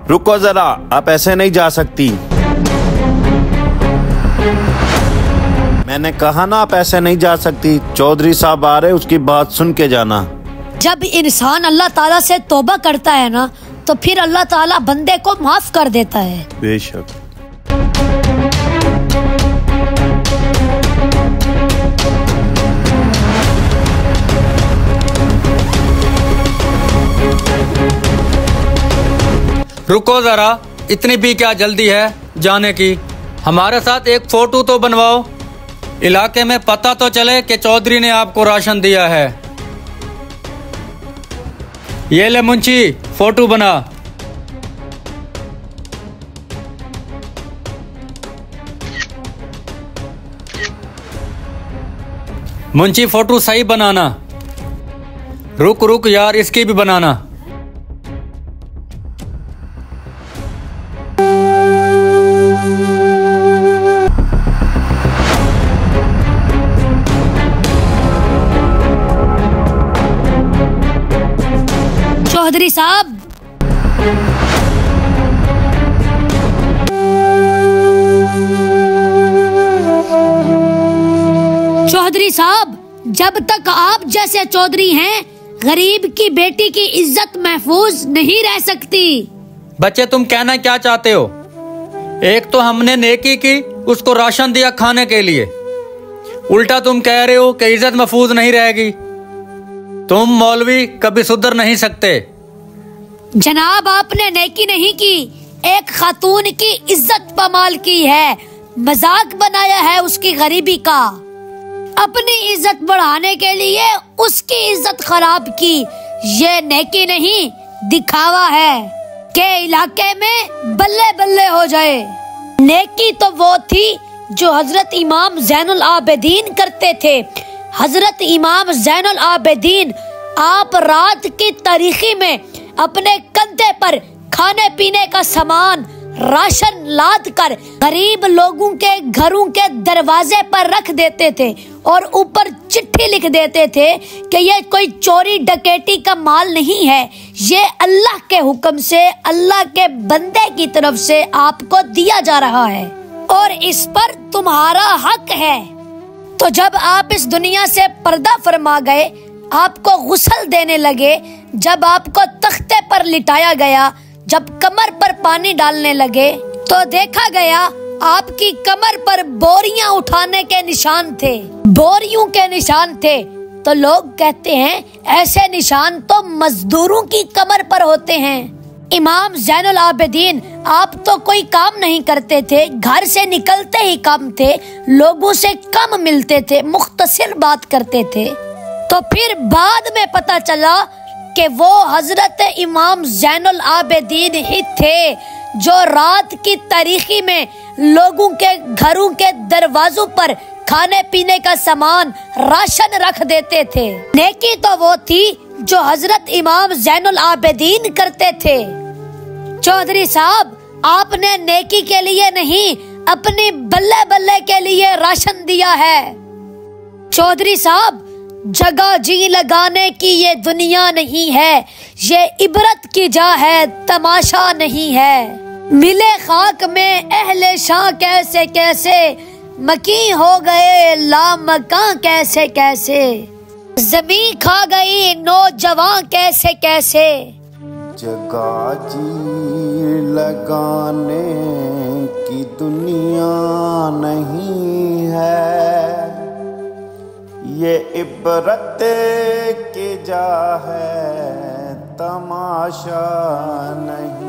रुको जरा, आप ऐसे नहीं जा सकती। मैंने कहा ना आप ऐसे नहीं जा सकती। चौधरी साहब आ रहे, उसकी बात सुन के जाना। जब इंसान अल्लाह ताला से तौबा करता है ना, तो फिर अल्लाह ताला बंदे को माफ कर देता है। बेशक। रुको जरा, इतनी भी क्या जल्दी है जाने की? हमारे साथ एक फोटो तो बनवाओ, इलाके में पता तो चले कि चौधरी ने आपको राशन दिया है। ये ले मुंशी, फोटो बना। मुंशी फोटो सही बनाना। रुक रुक यार, इसकी भी बनाना। चौधरी साहब, चौधरी साहब, जब तक आप जैसे चौधरी हैं, गरीब की बेटी की इज्जत महफूज नहीं रह सकती। बच्चे, तुम कहना क्या चाहते हो? एक तो हमने नेकी की, उसको राशन दिया खाने के लिए, उल्टा तुम कह रहे हो कि इज्जत महफूज नहीं रहेगी। तुम मौलवी कभी सुधर नहीं सकते। जनाब, आपने नेकी नहीं की, एक खातून की इज्जत पमाल की है, मजाक बनाया है उसकी गरीबी का। अपनी इज्जत बढ़ाने के लिए उसकी इज्जत खराब की। ये नेकी नहीं, दिखावा है कि इलाके में बल्ले बल्ले हो जाए। नेकी तो वो थी जो हजरत इमाम ज़ैनुल आबिदीन करते थे। हजरत इमाम ज़ैनुल आबिदीन, आप रात की तारीखी में अपने कंधे पर खाने पीने का सामान, राशन लाद कर गरीब लोगों के घरों के दरवाजे पर रख देते थे और ऊपर चिट्ठी लिख देते थे कि ये कोई चोरी डकैती का माल नहीं है, ये अल्लाह के हुक्म से, अल्लाह के बंदे की तरफ से आपको दिया जा रहा है और इस पर तुम्हारा हक है। तो जब आप इस दुनिया से पर्दा फरमा गए, आपको गुस्ल देने लगे, जब आपको तख्ते पर लिटाया गया, जब कमर पर पानी डालने लगे, तो देखा गया आपकी कमर पर बोरियां उठाने के निशान थे, बोरियों के निशान थे। तो लोग कहते हैं ऐसे निशान तो मजदूरों की कमर पर होते हैं। इमाम ज़ैनुल आबिदीन, आप तो कोई काम नहीं करते थे, घर से निकलते ही कम थे, लोगों से कम मिलते थे, मुख्तसर बात करते थे। तो फिर बाद में पता चला कि वो हजरत इमाम ज़ैनुल आबिदीन ही थे जो रात की तारीखी में लोगों के घरों के दरवाजों पर खाने पीने का सामान, राशन रख देते थे। नेकी तो वो थी जो हजरत इमाम ज़ैनुल आबिदीन करते थे। चौधरी साहब, आपने नेकी के लिए नहीं, अपनी बल्ले बल्ले के लिए राशन दिया है। चौधरी साहब, जगह जी लगाने की ये दुनिया नहीं है, ये इबरत की जा है, तमाशा नहीं है। मिले खाक में अहले शाह कैसे कैसे, मकी हो गए लामकां कैसे कैसे, ज़मीं खा गई नौजवान कैसे कैसे। जगह जी लगाने की दुनिया नहीं है, ये इबरत की जा है, तमाशा नहीं।